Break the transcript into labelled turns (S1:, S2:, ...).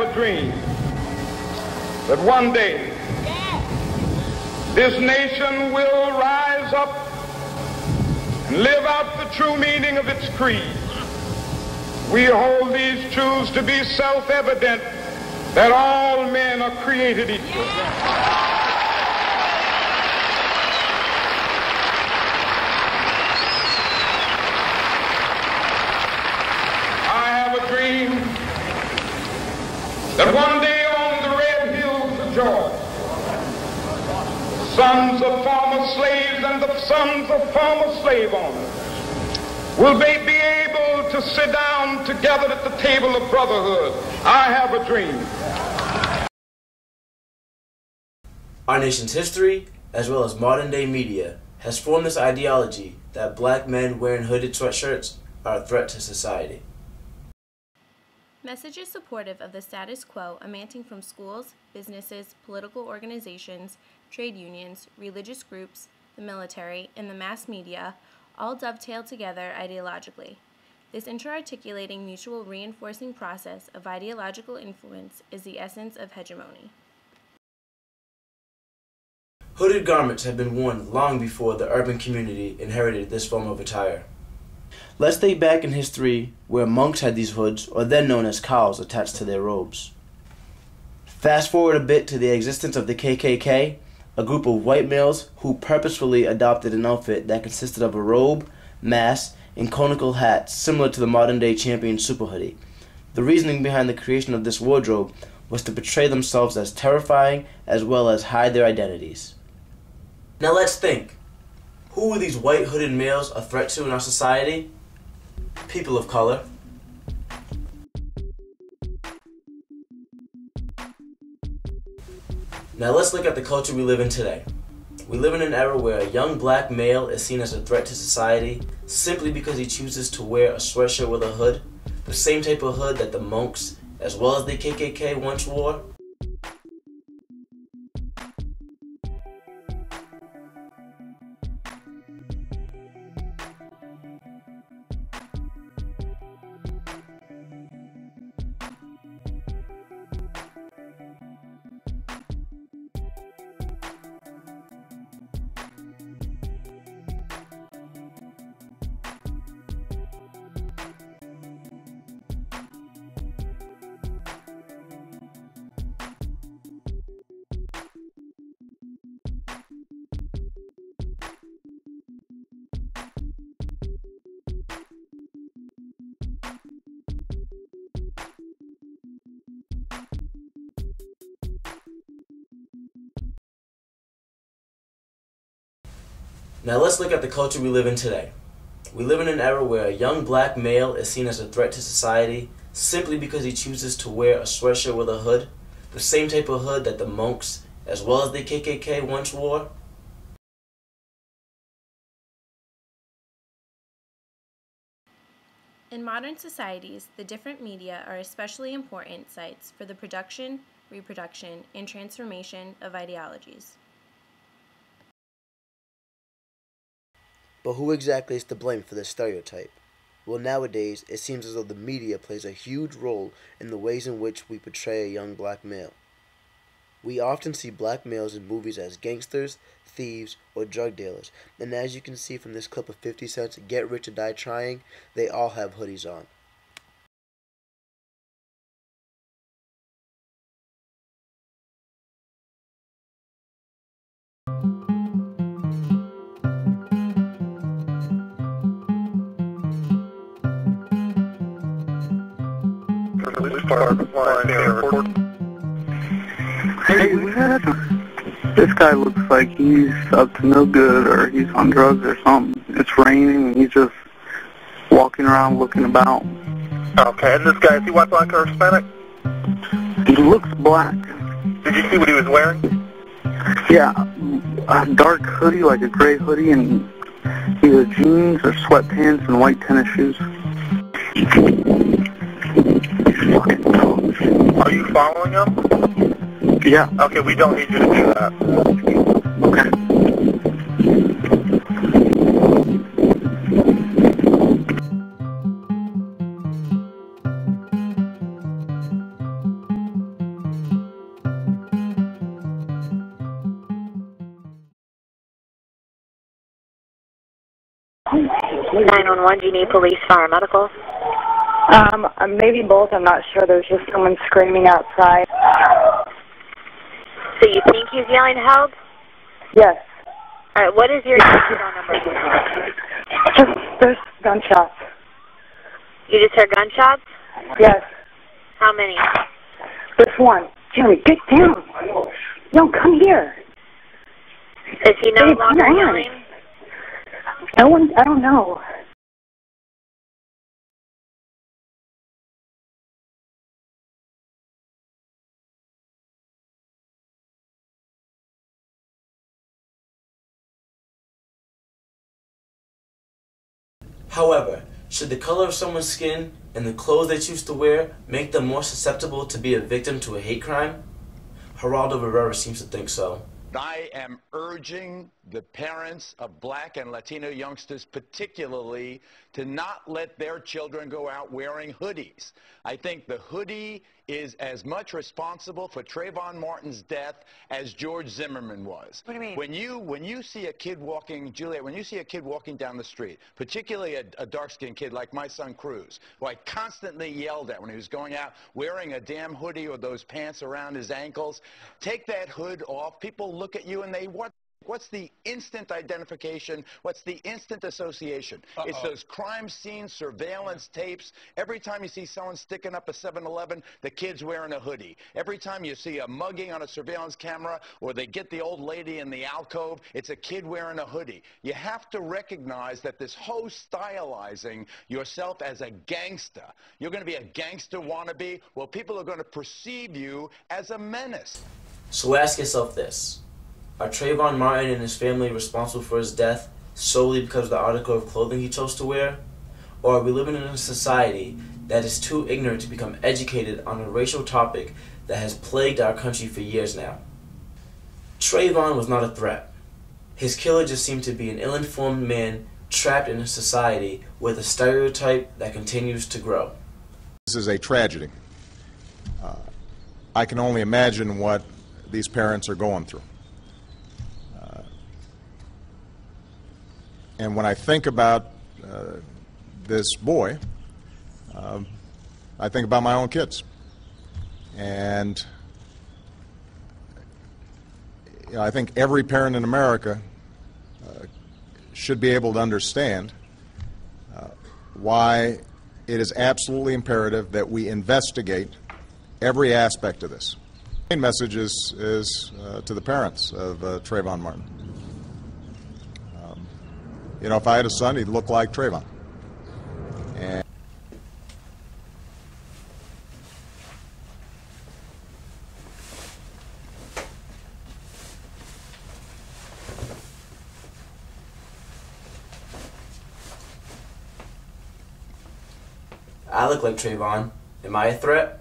S1: have a dream that one day this nation will rise up and live out the true meaning of its creed. We hold these truths to be self-evident, that all men are created equal. I have a dream that one day on the red hills of Georgia, sons of former slaves and the sons of former slave owners will be able to sit down together at the table of brotherhood. I have a dream.
S2: Our nation's history, as well as modern-day media, has formed this ideology that black men wearing hooded sweatshirts are a threat to society.
S3: Messages supportive of the status quo emanating from schools, businesses, political organizations, trade unions, religious groups, the military, and the mass media all dovetail together ideologically. This interarticulating, mutual reinforcing process of ideological influence is the essence of hegemony.
S2: Hooded garments have been worn long before the urban community inherited this form of attire. Let's stay back in history where monks had these hoods, or then known as cowls, attached to their robes. Fast forward a bit to the existence of the KKK, a group of white males who purposefully adopted an outfit that consisted of a robe, mask, and conical hats similar to the modern-day Champion super hoodie. The reasoning behind the creation of this wardrobe was to portray themselves as terrifying as well as hide their identities. Now let's think. Who are these white hooded males a threat to in our society? People of color. Now let's look at the culture we live in today. We live in an era where a young black male is seen as a threat to society simply because he chooses to wear a sweatshirt with a hood, the same type of hood that the monks, as well as the KKK, once wore. Now let's look at the culture we live in today. We live in an era where a young black male is seen as a threat to society simply because he chooses to wear a sweatshirt with a hood, the same type of hood that the monks, as well as the KKK, once wore.
S3: In modern societies, the different media are especially important sites for the production, reproduction, and transformation of ideologies.
S4: But who exactly is to blame for this stereotype? Well, nowadays, it seems as though the media plays a huge role in the ways in which we portray a young black male. We often see black males in movies as gangsters, thieves, or drug dealers, and as you can see from this clip of 50 Cent's Get Rich or Die Trying, they all have hoodies on.
S5: Hey, this guy looks like he's up to no good, or he's on drugs or something. It's raining and he's just walking around looking about.
S6: Okay, and this guy, is he white, black, or Hispanic?
S5: He looks black.
S6: Did you see what he was wearing?
S5: Yeah, a dark hoodie, like a gray hoodie, and either jeans or sweatpants and white tennis shoes.
S6: Are you following him?
S5: Yeah.
S6: Okay, we don't need you to do that.
S5: Okay.
S7: 911, do you need police, fire, medical?
S8: Maybe both. I'm not sure. There's just someone screaming outside.
S7: So you think he's yelling help?
S8: Yes.
S7: All right, what is your phone number?
S8: There's gunshots.
S7: You just heard gunshots?
S8: Yes.
S7: How many?
S8: There's one. Jeremy, get down. No, come here.
S7: Is he no
S8: Babe,
S7: longer
S8: come on.
S7: yelling?
S8: No one, I don't know.
S2: However, should the color of someone's skin and the clothes they choose to wear make them more susceptible to be a victim to a hate crime? Geraldo Rivera seems to think so.
S9: I am urging the parents of black and Latino youngsters particularly to not let their children go out wearing hoodies. I think the hoodie is as much responsible for Trayvon Martin's death as George Zimmerman was.
S7: What do you mean?
S9: When you see a kid walking, Juliet, when you see a kid walking down the street, particularly a dark-skinned kid like my son Cruz, who I constantly yelled at when he was going out wearing a damn hoodie or those pants around his ankles, take that hood off. People look at you and they what's the instant identification? What's the instant association? It's those crime scene surveillance tapes. Every time you see someone sticking up a 7-Eleven, the kid's wearing a hoodie. Every time you see a mugging on a surveillance camera or they get the old lady in the alcove, it's a kid wearing a hoodie. You have to recognize that this whole stylizing yourself as a gangster, you're going to be a gangster wannabe, well, people are going to perceive you as a menace.
S2: So ask yourself this. Are Trayvon Martin and his family responsible for his death solely because of the article of clothing he chose to wear? Or are we living in a society that is too ignorant to become educated on a racial topic that has plagued our country for years now? Trayvon was not a threat. His killer just seemed to be an ill-informed man trapped in a society with a stereotype that continues to grow.
S10: This is a tragedy. I can only imagine what these parents are going through. And when I think about this boy, I think about my own kids. And you know, I think every parent in America should be able to understand why it is absolutely imperative that we investigate every aspect of this. The main message is to the parents of Trayvon Martin. You know, if I had a son, he'd look like Trayvon. And
S2: I look like Trayvon. Am I a threat?